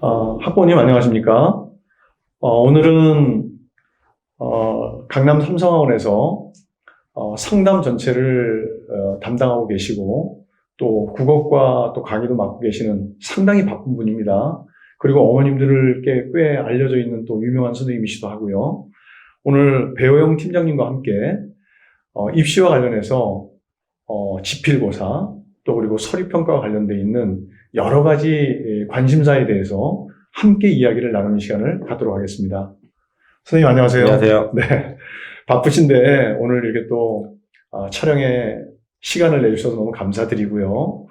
학부모님 안녕하십니까? 오늘은 강남 삼성학원에서 상담 전체를 담당하고 계시고 또 국어과 또 강의도 맡고 계시는 상당히 바쁜 분입니다. 그리고 어머님들께 꽤 알려져 있는 또 유명한 선생님이시기도 하고요. 오늘 배호영 팀장님과 함께 입시와 관련해서 지필고사 또 그리고 서류평가와 관련돼 있는 여러 가지 관심사에 대해서 함께 이야기를 나누는 시간을 갖도록 하겠습니다. 선생님 안녕하세요. 안녕하세요. 네, 바쁘신데 오늘 이렇게 또 촬영에 시간을 내주셔서 너무 감사드리고요.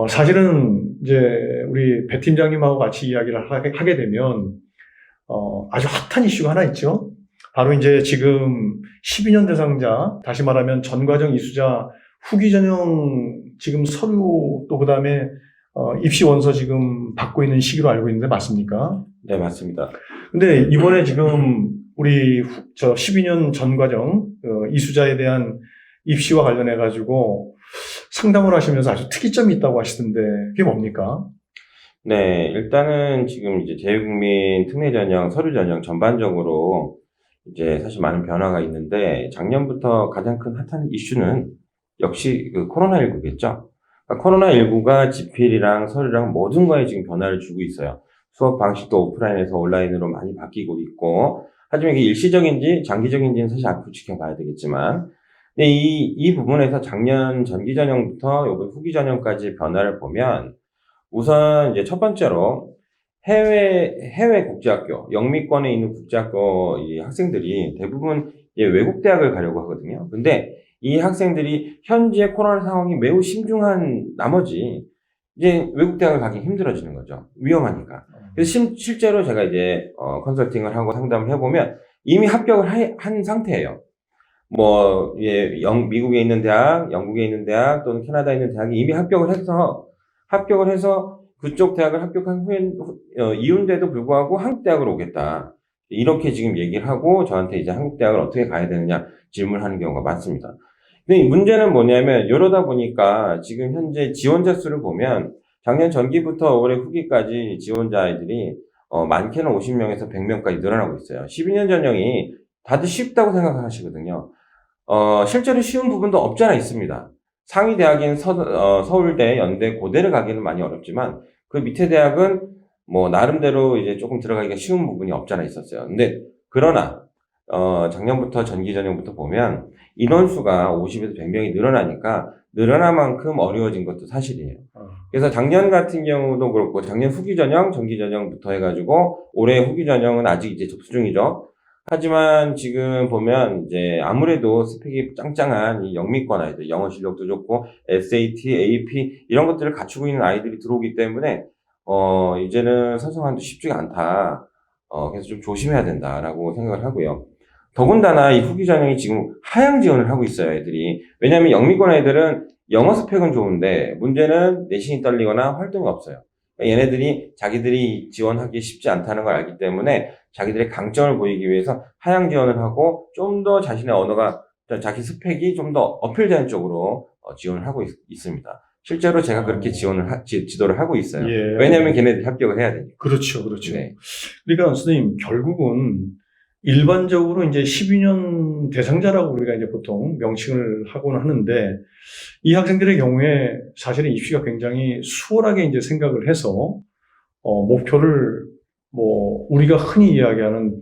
사실은 이제 우리 배 팀장님하고 같이 이야기를 하게 되면 아주 핫한 이슈가 하나 있죠. 바로 이제 지금 12년 대상자, 다시 말하면 전과정 이수자 후기 전형 지금 서류 또 그다음에 입시 원서 지금 받고 있는 시기로 알고 있는데 맞습니까? 네, 맞습니다. 근데 이번에 지금 우리 12년 전과정 이수자에 대한 입시와 관련해 가지고 상담을 하시면서 아주 특이점이 있다고 하시던데 그게 뭡니까? 네, 일단은 지금 이제 재외국민 특례 전형, 서류 전형 전반적으로 이제 사실 많은 변화가 있는데 작년부터 가장 큰 핫한 이슈는 역시 그 코로나19겠죠. 그러니까 코로나19가 지필이랑 서류랑 모든 거에 지금 변화를 주고 있어요. 수업 방식도 오프라인에서 온라인으로 많이 바뀌고 있고, 하지만 이게 일시적인지 장기적인지는 사실 앞으로 지켜봐야 되겠지만, 근데 이 부분에서 작년 전기 전형부터 이번 후기 전형까지 변화를 보면, 우선 이제 첫 번째로 해외 국제학교, 영미권에 있는 국제학교 이 학생들이 대부분 이제 외국 대학을 가려고 하거든요. 근데 이 학생들이 현재 코로나 상황이 매우 심중한 나머지 이제 외국 대학을 가기 힘들어지는 거죠. 위험하니까. 그래서 실제로 제가 이제 컨설팅을 하고 상담을 해보면 이미 합격을 한 상태예요. 뭐 예, 미국에 있는 대학, 영국에 있는 대학 또는 캐나다에 있는 대학이 이미 합격을 해서 그쪽 대학을 합격한 후에 이후인데도 불구하고 한국 대학으로 오겠다. 이렇게 지금 얘기를 하고 저한테 이제 한국 대학을 어떻게 가야 되느냐 질문을 하는 경우가 많습니다. 근데 문제는 뭐냐면 이러다 보니까 지금 현재 지원자 수를 보면 작년 전기부터 올해 후기까지 지원자 아이들이 많게는 50명에서 100명까지 늘어나고 있어요. 12년 전형이 다들 쉽다고 생각하시거든요. 실제로 쉬운 부분도 없지 않아 있습니다. 상위 대학인 서울대, 연대, 고대를 가기는 많이 어렵지만 그 밑에 대학은 뭐 나름대로 이제 조금 들어가기가 쉬운 부분이 없지 않아 있었어요. 근데 그러나 작년부터 전기 전형부터 보면 인원수가 50에서 100명이 늘어나니까 늘어난 만큼 어려워진 것도 사실이에요. 그래서 작년 같은 경우도 그렇고 작년 후기 전형, 전기 전형부터 해가지고 올해 후기 전형은 아직 이제 접수 중이죠. 하지만 지금 보면 이제 아무래도 스펙이 짱짱한 이 영미권 아이들, 영어 실력도 좋고 SAT, AP 이런 것들을 갖추고 있는 아이들이 들어오기 때문에 이제는 선성하기도 쉽지가 않다. 그래서 좀 조심해야 된다라고 생각을 하고요. 더군다나 이 후기 전형이 지금 하향 지원을 하고 있어요, 애들이. 왜냐하면 영미권 애들은 영어 스펙은 좋은데 문제는 내신이 떨리거나 활동이 없어요. 그러니까 얘네들이 자기들이 지원하기 쉽지 않다는 걸 알기 때문에 자기들의 강점을 보이기 위해서 하향 지원을 하고 좀 더 자신의 언어가, 자기 스펙이 좀 더 어필되는 쪽으로 지원을 하고 있습니다. 실제로 제가 그렇게 지도를 하고 있어요. 예. 왜냐하면 걔네들이 합격을 해야 되니까. 그렇죠, 그렇죠. 네. 그러니까 선생님 결국은 일반적으로 이제 12년 대상자라고 우리가 이제 보통 명칭을 하고는 하는데 이 학생들의 경우에 사실은 입시가 굉장히 수월하게 이제 생각을 해서 목표를 뭐 우리가 흔히 이야기하는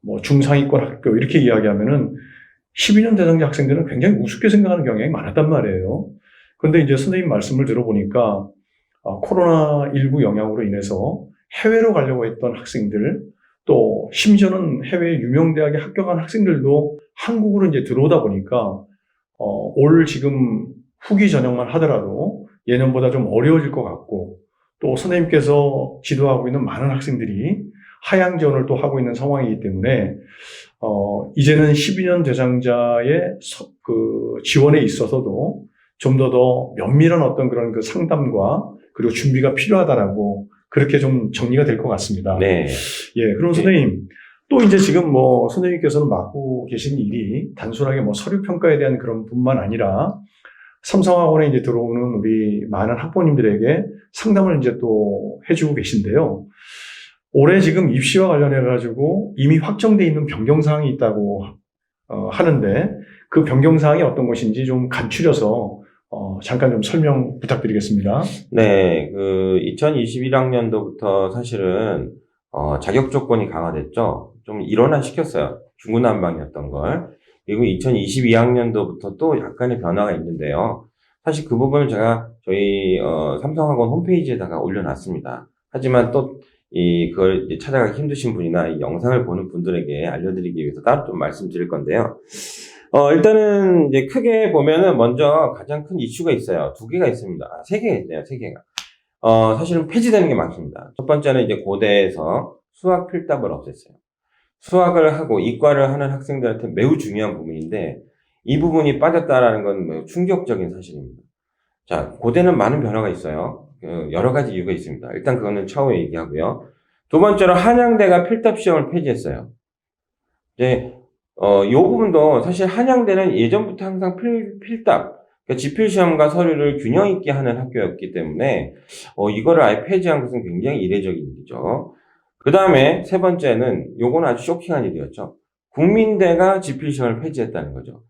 뭐 중상위권 학교 이렇게 이야기하면은 12년 대상자 학생들은 굉장히 우습게 생각하는 경향이 많았단 말이에요. 그런데 이제 선생님 말씀을 들어보니까 코로나19 영향으로 인해서 해외로 가려고 했던 학생들 또 심지어는 해외 유명 대학에 합격한 학생들도 한국으로 이제 들어오다 보니까 올 지금 후기 전형만 하더라도 예년보다 좀 어려워질 것 같고 또 선생님께서 지도하고 있는 많은 학생들이 하향 지원을 또 하고 있는 상황이기 때문에 이제는 12년 대상자의 지원에 있어서도 좀 더 면밀한 어떤 그런 그 상담과 그리고 준비가 필요하다라고 그렇게 좀 정리가 될 것 같습니다. 네. 예, 그럼 선생님, 또 이제 지금 뭐 선생님께서는 맡고 계신 일이 단순하게 뭐 서류 평가에 대한 그런 뿐만 아니라 삼성학원에 이제 들어오는 우리 많은 학부모님들에게 상담을 이제 또 해주고 계신데요. 올해 지금 입시와 관련해가지고 이미 확정돼 있는 변경사항이 있다고 하는데 그 변경사항이 어떤 것인지 좀 간추려서 잠깐 좀 설명 부탁드리겠습니다. 네, 2021학년도부터 사실은, 자격 조건이 강화됐죠. 좀 일원화시켰어요. 중구난방이었던 걸. 그리고 2022학년도부터 또 약간의 변화가 있는데요. 사실 그 부분을 제가 저희, 삼성학원 홈페이지에다가 올려놨습니다. 하지만 또, 그걸 이제 찾아가기 힘드신 분이나 이 영상을 보는 분들에게 알려드리기 위해서 따로 좀 말씀드릴 건데요. 일단은 이제 크게 보면은 먼저 가장 큰 이슈가 있어요. 두 개가 있습니다. 세 개가 있네요, 세 개가. 사실은 폐지되는 게 많습니다. 첫 번째는 이제 고대에서 수학 필답을 없앴어요. 수학을 하고 이과를 하는 학생들한테 매우 중요한 부분인데 이 부분이 빠졌다라는 건 매우 충격적인 사실입니다. 자, 고대는 많은 변화가 있어요. 여러 가지 이유가 있습니다. 일단 그거는 차후에 얘기하고요. 두 번째로 한양대가 필답 시험을 폐지했어요. 이제 이 부분도 사실 한양대는 예전부터 항상 필답, 그러니까 지필시험과 서류를 균형 있게 하는 학교였기 때문에 이거를 아예 폐지한 것은 굉장히 이례적인 일이죠. 그 다음에 세 번째는 요건 아주 쇼킹한 일이었죠. 국민대가 지필시험을 폐지했다는 거죠.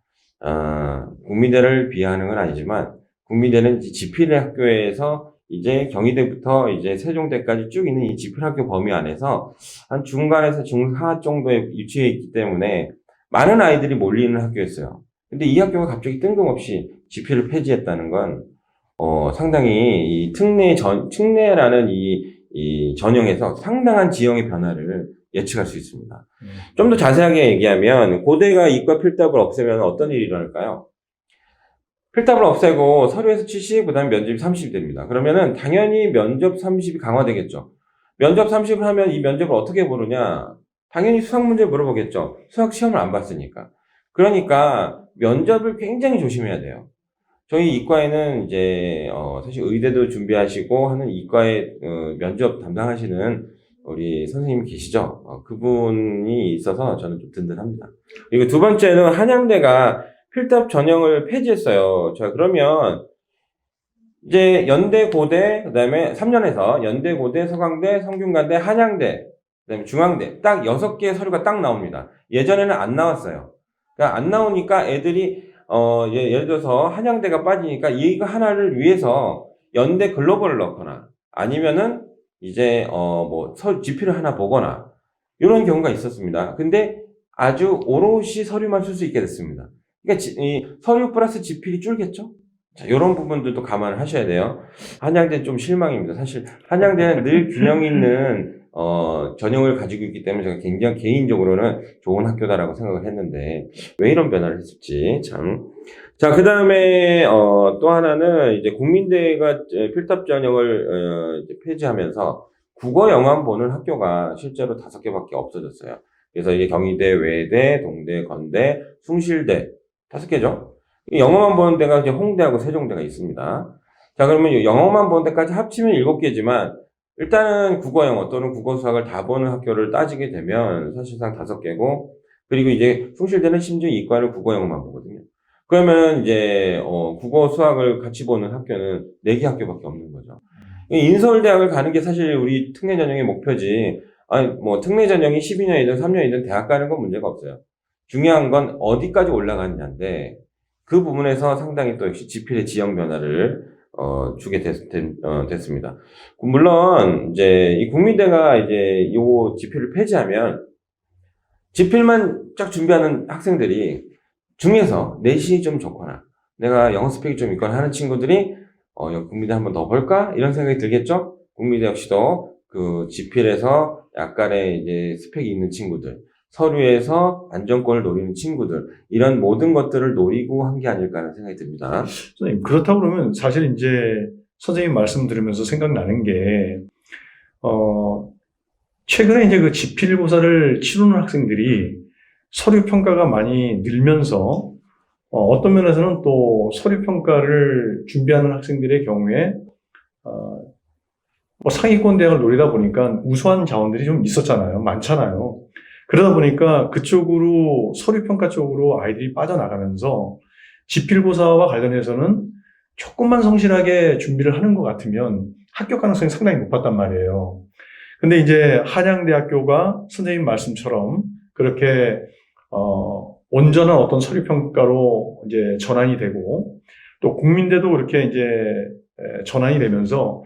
국민대를 비하하는 건 아니지만 국민대는 지필의 학교에서 이제 경희대부터 이제 세종대까지 쭉 있는 이 지필학교 범위 안에서 한 중간에서 중하 정도에 위치해 있기 때문에 많은 아이들이 몰리는 학교였어요. 근데 이 학교가 갑자기 뜬금없이 지필을 폐지했다는 건, 상당히 이 특례라는 이 전형에서 상당한 지형의 변화를 예측할 수 있습니다. 좀 더 자세하게 얘기하면, 고대가 이과 필답을 없애면 어떤 일이 일어날까요? 필답을 없애고 서류에서 70, 그 다음에 면접이 30이 됩니다. 그러면은 당연히 면접 30이 강화되겠죠. 면접 30을 하면 이 면접을 어떻게 보느냐? 당연히 수학 문제 물어보겠죠. 수학 시험을 안 봤으니까. 그러니까 면접을 굉장히 조심해야 돼요. 저희 이과에는 이제 사실 의대도 준비하시고 하는 이과의 면접 담당하시는 우리 선생님이 계시죠. 그분이 있어서 저는 좀 든든합니다. 그리고 두 번째는 한양대가 필답 전형을 폐지했어요. 자, 그러면 이제 연대, 고대, 그 다음에 3년에서 연대, 고대, 서강대, 성균관대, 한양대, 그 다음에 중앙대 딱 6개의 서류가 딱 나옵니다. 예전에는 안 나왔어요. 그러니까 안 나오니까 애들이 예를 들어서 한양대가 빠지니까 이거 하나를 위해서 연대 글로벌을 넣거나 아니면은 이제 지필을 하나 보거나 이런 경우가 있었습니다. 근데 아주 오롯이 서류만 쓸 수 있게 됐습니다. 그러니까 이 서류 플러스 지필이 줄겠죠? 자, 이런 부분들도 감안을 하셔야 돼요. 한양대는 좀 실망입니다. 사실 한양대는 늘 균형 있는 전형을 가지고 있기 때문에 제가 굉장히 개인적으로는 좋은 학교다라고 생각을 했는데 왜 이런 변화를 했을지 참. 자, 그 다음에 또 하나는 이제 국민대가 필답 전형을 이제 폐지하면서 국어 영어만 보는 학교가 실제로 5개밖에 없어졌어요. 그래서 이게 경희대, 외대, 동대, 건대, 숭실대 5개죠. 영어만 보는 데가 이제 홍대하고 세종대가 있습니다. 자, 그러면 영어만 보는 데까지 합치면 7개지만 일단은 국어 영어 또는 국어 수학을 다 보는 학교를 따지게 되면 사실상 5개고 그리고 이제 숭실대는 심지어 이과를 국어 영어만 보거든요. 그러면 이제 국어 수학을 같이 보는 학교는 4개 학교밖에 없는 거죠. 인서울대학을 가는 게 사실 우리 특례 전형의 목표지. 아니 뭐 특례 전형이 12년이든 3년이든 대학 가는 건 문제가 없어요. 중요한 건 어디까지 올라가느냐인데 그 부분에서 상당히 또 역시 지필의 지형 변화를 주게 됐습니다. 물론 이제 이 국민대가 이제 요 지필을 폐지하면 지필만 쫙 준비하는 학생들이 중에서 내신이 좀 좋거나 내가 영어 스펙이 좀 있거나 하는 친구들이 국민대 한번 더 볼까 이런 생각이 들겠죠. 국민대 역시도 그 지필에서 약간의 이제 스펙이 있는 친구들, 서류에서 안정권을 노리는 친구들 이런 모든 것들을 노리고 한 게 아닐까 하는 생각이 듭니다. 선생님, 그렇다고 그러면 사실 이제 선생님 말씀 들으면서 생각나는 게 최근에 이제 그 지필고사를 치르는 학생들이 서류 평가가 많이 늘면서 어떤 면에서는 또 서류 평가를 준비하는 학생들의 경우에 상위권 대학을 노리다 보니까 우수한 자원들이 좀 있었잖아요. 많잖아요. 그러다 보니까 그쪽으로 서류 평가 쪽으로 아이들이 빠져나가면서 지필고사와 관련해서는 조금만 성실하게 준비를 하는 것 같으면 합격 가능성이 상당히 높았단 말이에요. 근데 이제 한양대학교가 선생님 말씀처럼 그렇게 온전한 어떤 서류 평가로 이제 전환이 되고 또 국민대도 그렇게 이제 전환이 되면서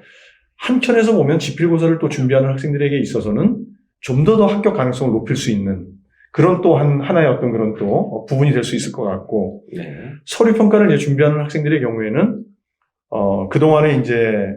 한편에서 보면 지필고사를 또 준비하는 학생들에게 있어서는 좀 더 합격 가능성을 높일 수 있는 그런 또 하나의 어떤 그런 또 부분이 될 수 있을 것 같고 네. 서류 평가를 이제 준비하는 학생들의 경우에는 그동안에 이제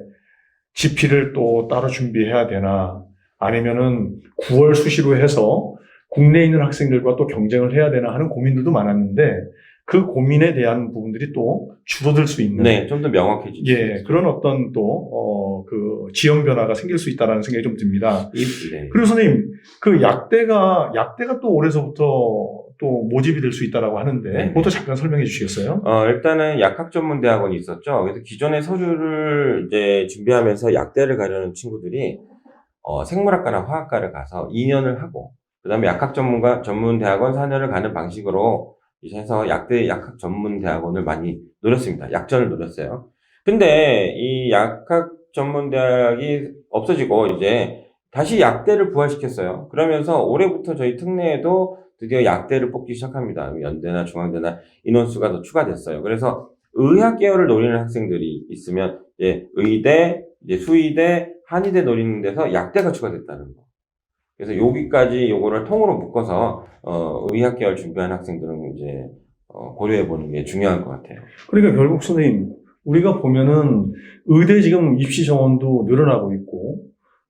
지필을 또 따로 준비해야 되나 아니면은 9월 수시로 해서 국내에 있는 학생들과 또 경쟁을 해야 되나 하는 고민들도 많았는데 그 고민에 대한 부분들이 또 줄어들 수 있는 네, 좀 더 명확해지죠. 예, 그런 어떤 또 그 지형 변화가 생길 수 있다라는 생각이 좀 듭니다. 네. 그리고 선생님 그 약대가 또 올해서부터 또 모집이 될 수 있다라고 하는데 네. 그것도 잠깐 설명해 주시겠어요? 일단은 약학전문대학원이 있었죠. 그래서 기존의 서류를 이제 준비하면서 약대를 가려는 친구들이 생물학과나 화학과를 가서 2년을 하고 그다음에 약학전문대학원 4년을 가는 방식으로 이제 해서 약학전문대학원을 많이 노렸습니다. 약전을 노렸어요. 근데 이 약학전문대학이 없어지고 이제 다시 약대를 부활시켰어요. 그러면서 올해부터 저희 특례에도 드디어 약대를 뽑기 시작합니다. 연대나 중앙대나 인원수가 더 추가됐어요. 그래서 의학 계열을 노리는 학생들이 있으면 이제 의대, 이제 수의대, 한의대 노리는 데서 약대가 추가됐다는 거. 그래서 여기까지 요거를 통으로 묶어서 의학 계열 준비하는 학생들은 이제 고려해 보는 게 중요할 것 같아요. 그러니까 결국 선생님 우리가 보면은 의대 지금 입시 정원도 늘어나고 있고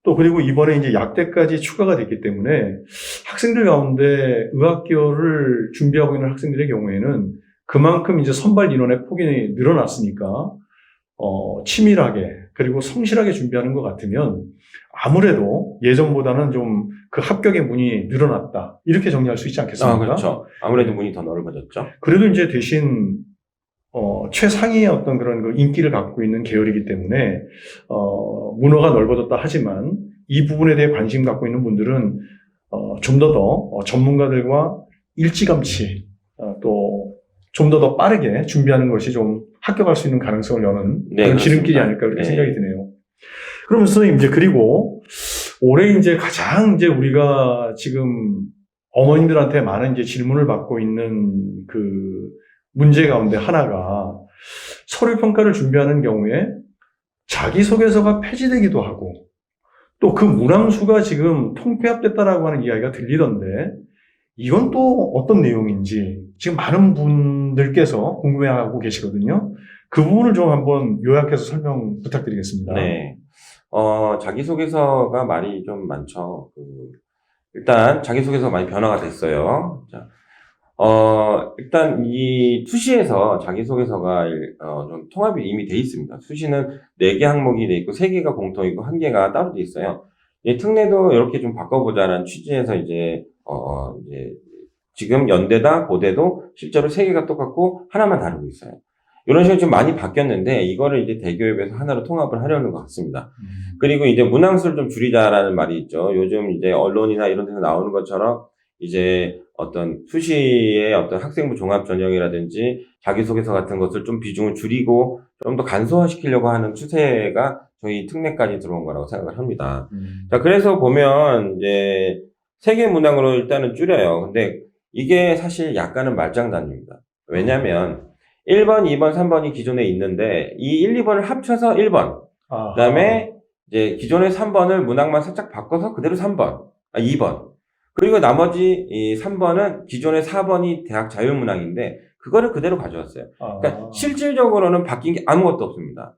또 그리고 이번에 이제 약대까지 추가가 됐기 때문에 학생들 가운데 의학 계열을 준비하고 있는 학생들의 경우에는 그만큼 이제 선발 인원의 폭이 늘어났으니까 치밀하게 그리고 성실하게 준비하는 것 같으면 아무래도 예전보다는 좀 그 합격의 문이 늘어났다 이렇게 정리할 수 있지 않겠습니까? 그렇죠. 아무래도 문이 더 넓어졌죠. 그래도 이제 대신 최상위의 어떤 그런 그 인기를 갖고 있는 계열이기 때문에 문호가 넓어졌다 하지만 이 부분에 대해 관심 갖고 있는 분들은 좀 더 전문가들과 일찌감치 또 좀 더 빠르게 준비하는 것이 좀 합격할 수 있는 가능성을 여는 네, 그런 그렇습니다. 지름길이 아닐까 그렇게 네. 생각이 드네요. 그러면 선생님 이제 그리고 올해 이제 가장 이제 우리가 지금 어머님들한테 많은 이제 질문을 받고 있는 그 문제 가운데 하나가 서류 평가를 준비하는 경우에 자기소개서가 폐지되기도 하고 또 그 문항수가 지금 통폐합됐다라고 하는 이야기가 들리던데 이건 또 어떤 내용인지 지금 많은 분들께서 궁금해하고 계시거든요. 그 부분을 좀 한번 요약해서 설명 부탁드리겠습니다. 네. 자기소개서가 말이 좀 많죠. 일단 자기소개서 많이 변화가 됐어요. 자, 일단 이 수시에서 자기소개서가 좀 통합이 이미 돼 있습니다. 수시는 4개 항목이 돼 있고 3개가 공통이고 1개가 따로 돼 있어요. 특례도 이렇게 좀 바꿔보자라는 취지에서 이제 지금 연대다 고대도 실제로 3개가 똑같고 하나만 다르고 있어요. 이런 식으로 좀 많이 바뀌었는데 이거를 이제 대교협에서 하나로 통합을 하려는 것 같습니다. 그리고 이제 문항수를 좀 줄이자라는 말이 있죠. 요즘 이제 언론이나 이런 데서 나오는 것처럼 이제 어떤 수시의 어떤 학생부 종합 전형이라든지 자기소개서 같은 것을 좀 비중을 줄이고 좀 더 간소화시키려고 하는 추세가 저희 특례까지 들어온 거라고 생각을 합니다. 자, 그래서 보면 이제 3개 문항으로 일단은 줄여요. 근데 이게 사실 약간은 말장난입니다. 왜냐면 1번, 2번, 3번이 기존에 있는데 이 1, 2번을 합쳐서 1번. 그다음에 이제 기존의 3번을 문항만 살짝 바꿔서 그대로 2번. 그리고 나머지 이 3번은 기존의 4번이 대학 자유문항인데 그거를 그대로 가져왔어요. 그러니까 실질적으로는 바뀐 게 아무것도 없습니다.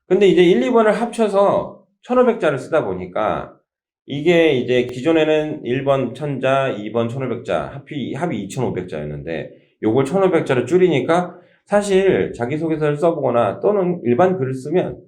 근데 이제 1, 2번을 합쳐서 1500자를 쓰다 보니까 이게 이제 기존에는 1번 1000자, 2번 1500자, 합이 2500자였는데 요걸 1500자로 줄이니까 사실 자기소개서를 써보거나 또는 일반 글을 쓰면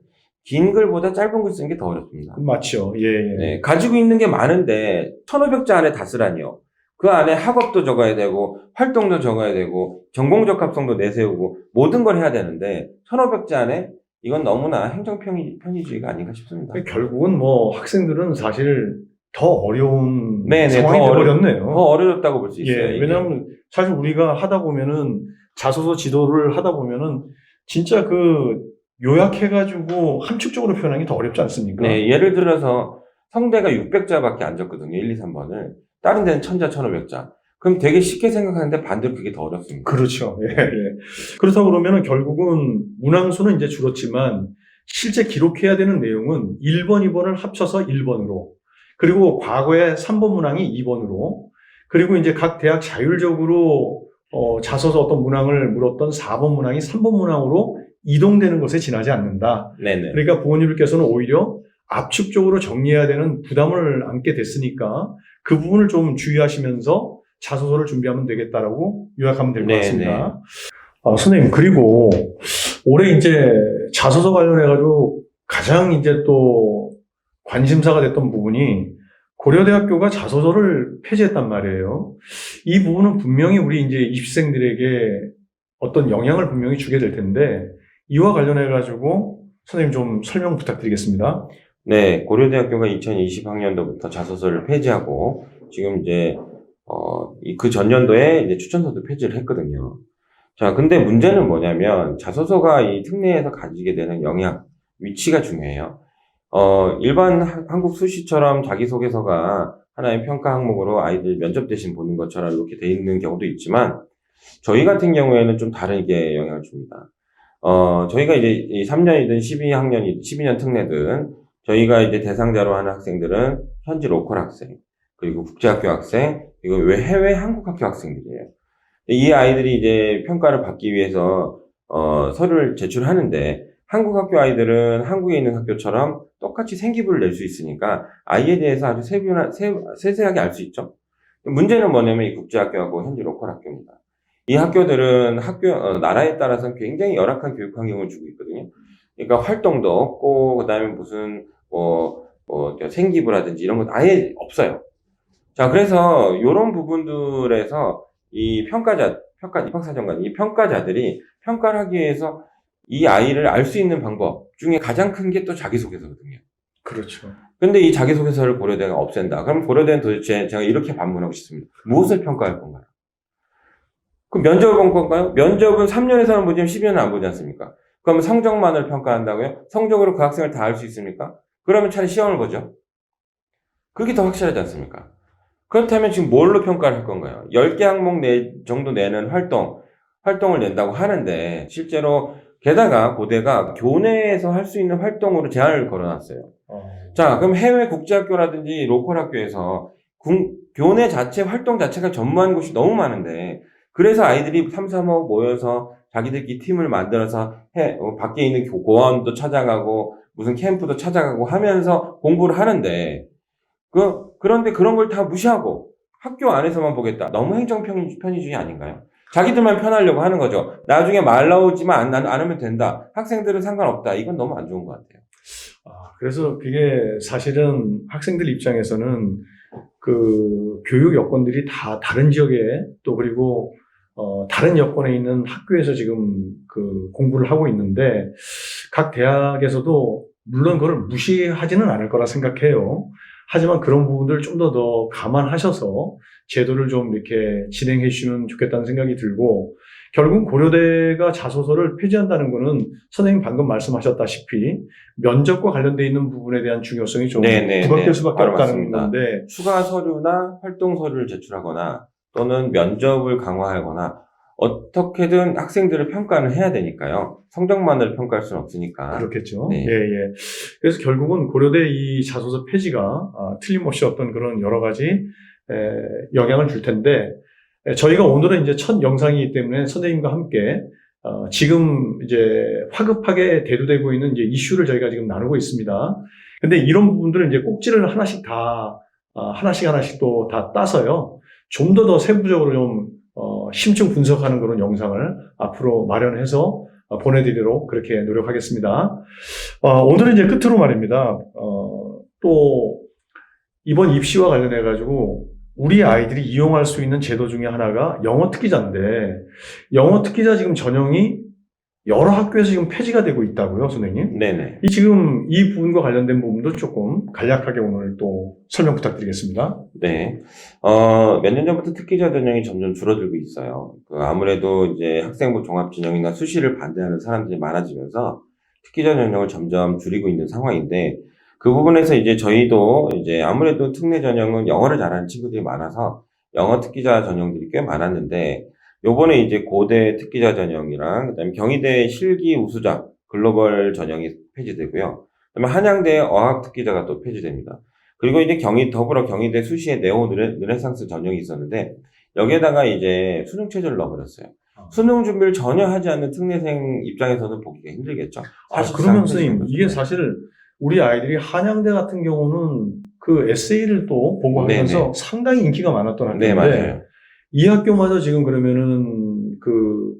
긴 글보다 짧은 글 쓰는 게 더 어렵습니다. 맞죠. 예. 네, 가지고 있는 게 많은데 1500자 안에 다 쓰라니요. 그 안에 학업도 적어야 되고 활동도 적어야 되고 전공적 합성도 내세우고 모든 걸 해야 되는데 1500자 안에 이건 너무나 행정편의주의가 아닌가 싶습니다. 결국은 뭐 학생들은 사실 더 어려운 네네, 상황이 되어버렸네요. 더 어려졌다고 볼 수 있어요. 예, 왜냐하면 사실 우리가 하다 보면은 자소서 지도를 하다 보면은 진짜 그 요약해가지고 함축적으로 표현하는 게 더 어렵지 않습니까? 네, 예를 들어서 성대가 600자밖에 안 적거든요. 1, 2, 3번을. 다른 데는 1000자, 1500자. 그럼 되게 쉽게 생각하는데 반대로 그게 더 어렵습니다. 그렇죠. 예, 예. 그렇다고 그러면 결국은 문항수는 이제 줄었지만 실제 기록해야 되는 내용은 1번, 2번을 합쳐서 1번으로 그리고 과거에 3번 문항이 2번으로 그리고 이제 각 대학 자율적으로 자소서 어떤 문항을 물었던 4번 문항이 3번 문항으로 이동되는 것에 지나지 않는다. 네네. 그러니까 부모님께서는 오히려 압축적으로 정리해야 되는 부담을 안게 됐으니까 그 부분을 좀 주의하시면서 자소서를 준비하면 되겠다라고 요약하면 될 것 같습니다. 선생님, 그리고 올해 이제 자소서 관련해가지고 가장 이제 또 관심사가 됐던 부분이 고려대학교가 자소서를 폐지했단 말이에요. 이 부분은 분명히 우리 이제 입시생들에게 어떤 영향을 분명히 주게 될 텐데 이와 관련해가지고 선생님 좀 설명 부탁드리겠습니다. 네, 고려대학교가 2020학년도부터 자소서를 폐지하고 지금 이제 그 전년도에 이제 추천서도 폐지를 했거든요. 자, 근데 문제는 뭐냐면 자소서가 이 특례에서 가지게 되는 영향, 위치가 중요해요. 일반 한국 수시처럼 자기소개서가 하나의 평가 항목으로 아이들 면접 대신 보는 것처럼 이렇게 돼 있는 경우도 있지만 저희 같은 경우에는 좀 다르게 영향을 줍니다. 저희가 이제 3년이든 12년 특례든 저희가 이제 대상자로 하는 학생들은 현지 로컬 학생, 그리고 국제학교 학생, 그리고 해외 한국학교 학생들이에요. 이 아이들이 이제 평가를 받기 위해서 서류를 제출하는데 한국 학교 아이들은 한국에 있는 학교처럼 똑같이 생기부를 낼 수 있으니까 아이에 대해서 아주 세세하게 알 수 있죠. 문제는 뭐냐면 이 국제학교하고 현지 로컬 학교입니다. 이 학교들은 나라에 따라서는 굉장히 열악한 교육 환경을 주고 있거든요. 그러니까 활동도 없고, 그 다음에 무슨, 생기부라든지 이런 건 아예 없어요. 자, 그래서 이런 부분들에서 이 입학사정관, 이 평가자들이 평가를 하기 위해서 이 아이를 알 수 있는 방법 중에 가장 큰 게 또 자기소개서거든요. 그렇죠. 근데 이 자기소개서를 고려대가 없앤다. 그럼 고려대는 도대체 제가 이렇게 반문하고 싶습니다. 무엇을 평가할 건가요? 그럼 면접을 본 건가요? 면접은 3년에서는 보지만 10년은 안 보지 않습니까? 그러면 성적만을 평가한다고요? 성적으로 그 학생을 다 알 수 있습니까? 그러면 차라리 시험을 보죠. 그게 더 확실하지 않습니까? 그렇다면 지금 뭘로 평가를 할 건가요? 10개 항목 정도 내는 활동을 낸다고 하는데 실제로 게다가 고대가 교내에서 할 수 있는 활동으로 제한을 걸어놨어요. 자, 그럼 해외 국제학교라든지 로컬 학교에서 교내 자체 활동 자체가 전무한 곳이 너무 많은데 그래서 아이들이 3, 4목 모여서 자기들끼리 팀을 만들어서 밖에 있는 고아원도 찾아가고 무슨 캠프도 찾아가고 하면서 공부를 하는데 그런데 그런 걸 다 무시하고 학교 안에서만 보겠다. 너무 행정 편의주의 아닌가요? 자기들만 편하려고 하는 거죠. 나중에 말 나오지만 안 하면 된다. 학생들은 상관없다. 이건 너무 안 좋은 것 같아요. 그래서 그게 사실은 학생들 입장에서는 그 교육 여건들이 다 다른 지역에 또 그리고 다른 여건에 있는 학교에서 지금 그 공부를 하고 있는데 각 대학에서도 물론 그걸 무시하지는 않을 거라 생각해요. 하지만 그런 부분들을 좀 더 감안하셔서 제도를 좀 이렇게 진행해 주시면 좋겠다는 생각이 들고 결국 고려대가 자소서를 폐지한다는 것은 선생님 방금 말씀하셨다시피 면접과 관련되어 있는 부분에 대한 중요성이 좀 부각될 수밖에 없다는 맞습니다. 건데 추가 서류나 활동 서류를 제출하거나 또는 면접을 강화하거나 어떻게든 학생들을 평가는 해야 되니까요. 성적만을 평가할 수는 없으니까. 그렇겠죠. 네. 예. 그래서 결국은 고려대 이 자소서 폐지가 틀림없이 어떤 그런 여러 가지 영향을 줄 텐데 저희가 오늘은 이제 첫 영상이기 때문에 선생님과 함께 지금 이제 화급하게 대두되고 있는 이제 이슈를 저희가 지금 나누고 있습니다. 근데 이런 부분들은 이제 꼭지를 하나씩 또 다 따서요. 좀 더 세부적으로 좀 심층 분석하는 그런 영상을 앞으로 마련해서 보내드리도록 그렇게 노력하겠습니다. 오늘은 이제 끝으로 말입니다. 또 이번 입시와 관련해가지고 우리 아이들이 이용할 수 있는 제도 중에 하나가 영어 특기자인데 영어 특기자 지금 전형이 여러 학교에서 지금 폐지가 되고 있다고요, 선생님? 네네. 지금 이 부분과 관련된 부분도 조금 간략하게 오늘 또 설명 부탁드리겠습니다. 네. 몇 년 전부터 특기자 전형이 점점 줄어들고 있어요. 아무래도 이제 학생부 종합진영이나 수시를 반대하는 사람들이 많아지면서 특기자 전형을 점점 줄이고 있는 상황인데, 그 부분에서 이제 저희도 이제 아무래도 특례 전형은 영어를 잘하는 친구들이 많아서 영어 특기자 전형들이 꽤 많았는데, 요번에 이제 고대 특기자 전형이랑 그다음에 경희대 실기 우수자 글로벌 전형이 폐지되고요. 그다음에 한양대 어학 특기자가 또 폐지됩니다. 그리고 이제 더불어 경희대 수시에 네오 르네상스 전형이 있었는데, 여기에다가 이제 수능 체제를 넣어버렸어요. 수능 준비를 전혀 하지 않는 특례생 입장에서는 보기가 힘들겠죠. 그러면 선생님, 이게 사실 우리 아이들이 한양대 같은 경우는 그 에세이를 또 보고 하면서 네네. 상당히 인기가 많았던 네, 학교인데, 맞아요. 이 학교마저 지금 그러면은 그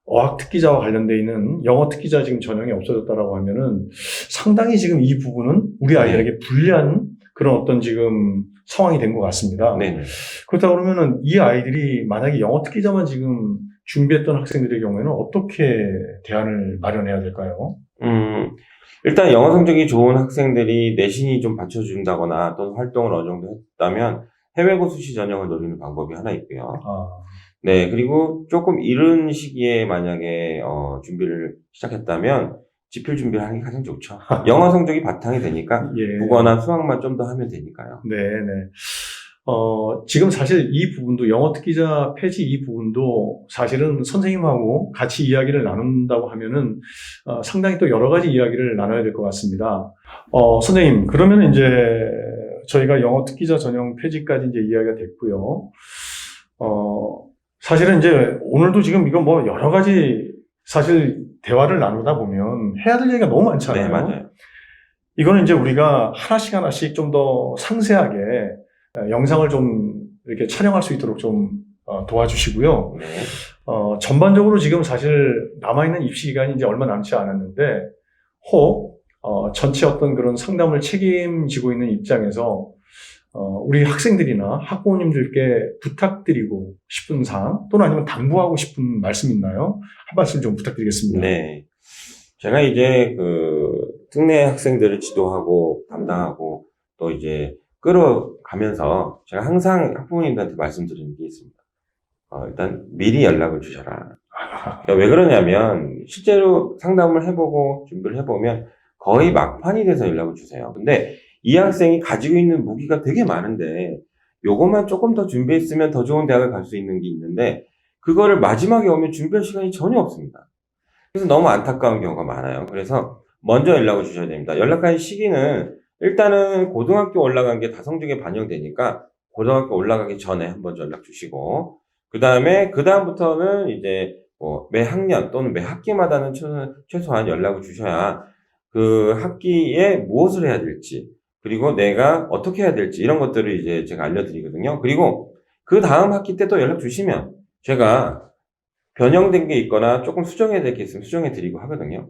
어학 특기자와 관련돼 있는 영어 특기자 지금 전형이 없어졌다라고 하면은 상당히 지금 이 부분은 우리 아이들에게 불리한 그런 어떤 지금 상황이 된 것 같습니다. 네네. 그렇다 그러면은 이 아이들이 만약에 영어 특기자만 지금 준비했던 학생들의 경우에는 어떻게 대안을 마련해야 될까요? 일단 영어 성적이 좋은 학생들이 내신이 좀 받쳐준다거나 또는 활동을 어느 정도 했다면 해외고 수시 전형을 노리는 방법이 하나 있고요. 네, 그리고 조금 이른 시기에 만약에 준비를 시작했다면 지필 준비를 하는 게 가장 좋죠. 영어 성적이 바탕이 되니까 예. 국어나 수학만 좀 더 하면 되니까요. 네네. 지금 사실 이 부분도 영어 특기자 폐지 이 부분도 사실은 선생님하고 같이 이야기를 나눈다고 하면은 상당히 또 여러 가지 이야기를 나눠야 될 것 같습니다. 선생님, 그러면 이제 저희가 영어 특기자 전형 폐지까지 이제 이야기가 됐고요. 사실은 이제 오늘도 지금 이거 뭐 여러 가지 사실 대화를 나누다 보면 해야 될 얘기가 너무 많잖아요. 네, 맞아요. 이거는 이제 우리가 하나씩 좀 더 상세하게 영상을 좀 이렇게 촬영할 수 있도록 좀 도와주시고요. 네. 전반적으로 지금 사실 남아있는 입시 기간이 이제 얼마 남지 않았는데 혹 전체 어떤 그런 상담을 책임지고 있는 입장에서 우리 학생들이나 학부모님들께 부탁드리고 싶은 사항 또는 아니면 당부하고 싶은 말씀 있나요? 한 말씀 좀 부탁드리겠습니다. 네. 제가 이제 그 특례 학생들을 지도하고 담당하고 또 이제 끌어가면서 제가 항상 학부모님들한테 말씀드리는 게 있습니다. 일단 미리 연락을 주셔라. 그러니까 왜 그러냐면 실제로 상담을 해보고 준비를 해보면 거의 막판이 돼서 연락을 주세요. 근데 이 학생이 가지고 있는 무기가 되게 많은데 요것만 조금 더 준비했으면 더 좋은 대학을 갈 수 있는 게 있는데 그거를 마지막에 오면 준비할 시간이 전혀 없습니다. 그래서 너무 안타까운 경우가 많아요. 그래서 먼저 연락을 주셔야 됩니다. 연락할 시기는 일단은 고등학교 올라간 게 다 성적에 반영되니까 고등학교 올라가기 전에 한번 연락 주시고 그 다음부터는 이제 뭐 매 학년 또는 매 학기마다는 최소한 연락을 주셔야 그 학기에 무엇을 해야 될지 그리고 내가 어떻게 해야 될지 이런 것들을 이제 제가 알려드리거든요. 그리고 그 다음 학기 때 또 연락 주시면 제가 변형된 게 있거나 조금 수정해야 될 게 있으면 수정해 드리고 하거든요.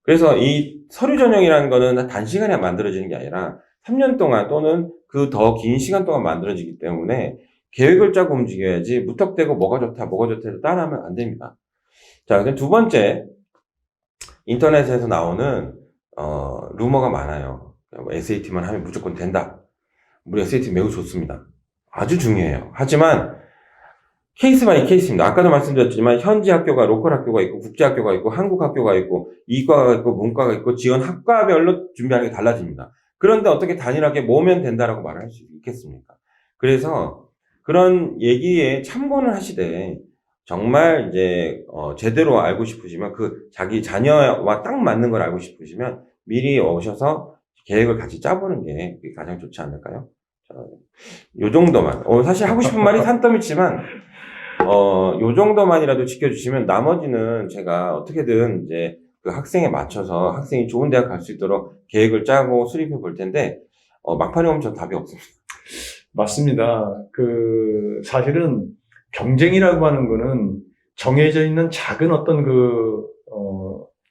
그래서 이 서류 전형이라는 거는 단시간에 만들어지는 게 아니라 3년 동안 또는 그 더 긴 시간 동안 만들어지기 때문에 계획을 짜고 움직여야지 무턱대고 뭐가 좋다 해서 따라하면 안 됩니다. 자, 그럼 두 번째, 인터넷에서 나오는 루머가 많아요. SAT만 하면 무조건 된다. 우리 SAT 매우 좋습니다. 아주 중요해요. 하지만 케이스 바이 케이스입니다. 아까도 말씀드렸지만 현지 학교가 로컬 학교가 있고 국제 학교가 있고 한국 학교가 있고 이과가 있고 문과가 있고 지원 학과별로 준비하는 게 달라집니다. 그런데 어떻게 단일하게 모으면 된다라고 말을 할 수 있겠습니까? 그래서 그런 얘기에 참고는 하시되 정말 이제 제대로 알고 싶으시면 그 자기 자녀와 딱 맞는 걸 알고 싶으시면 미리 오셔서 계획을 같이 짜보는 게 가장 좋지 않을까요? 요 정도만. 사실 하고 싶은 말이 산더미지만 요 정도만이라도 지켜주시면 나머지는 제가 어떻게든 이제 그 학생에 맞춰서 학생이 좋은 대학 갈 수 있도록 계획을 짜고 수립해 볼 텐데, 막판에 오면 전 답이 없습니다. 맞습니다. 사실은 경쟁이라고 하는 거는 정해져 있는 작은 어떤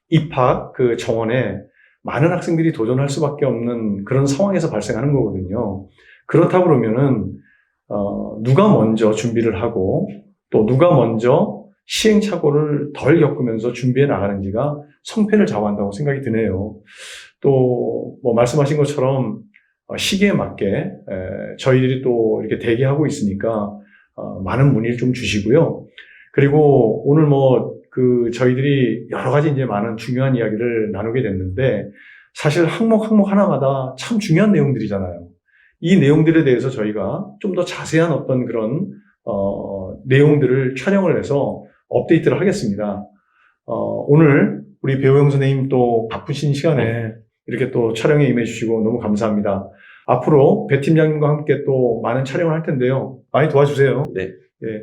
입학 정원에 많은 학생들이 도전할 수밖에 없는 그런 상황에서 발생하는 거거든요. 그렇다 그러면은, 누가 먼저 준비를 하고 또 누가 먼저 시행착오를 덜 겪으면서 준비해 나가는지가 성패를 좌우한다고 생각이 드네요. 또 뭐 말씀하신 것처럼 시기에 맞게 저희들이 또 이렇게 대기하고 있으니까 많은 문의를 좀 주시고요. 그리고 오늘 저희들이 여러 가지 이제 많은 중요한 이야기를 나누게 됐는데, 사실 항목 하나마다 참 중요한 내용들이잖아요. 이 내용들에 대해서 저희가 좀 더 자세한 어떤 그런, 내용들을 촬영을 해서 업데이트를 하겠습니다. 오늘 우리 배우영 선생님 또 바쁘신 시간에 이렇게 또 촬영에 임해주시고 너무 감사합니다. 앞으로 배 팀장님과 함께 또 많은 촬영을 할 텐데요. 많이 도와주세요. 네. 예.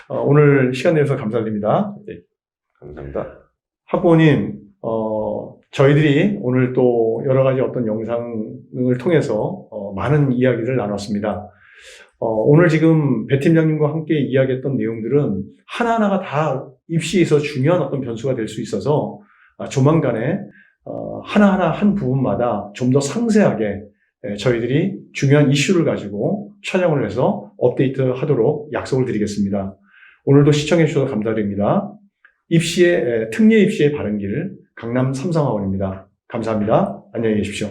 오늘 시간 내주셔서 감사드립니다. 네. 감사합니다. 학부모님, 저희들이 오늘 또 여러 가지 어떤 영상을 통해서 많은 이야기를 나눴습니다. 오늘 지금 배 팀장님과 함께 이야기했던 내용들은 하나하나가 다 입시에서 중요한 어떤 변수가 될 수 있어서 조만간에 하나하나 한 부분마다 좀 더 상세하게 저희들이 중요한 이슈를 가지고 촬영을 해서 업데이트 하도록 약속을 드리겠습니다. 오늘도 시청해 주셔서 감사드립니다. 특례 입시의 바른 길, 강남 삼성학원입니다. 감사합니다. 안녕히 계십시오.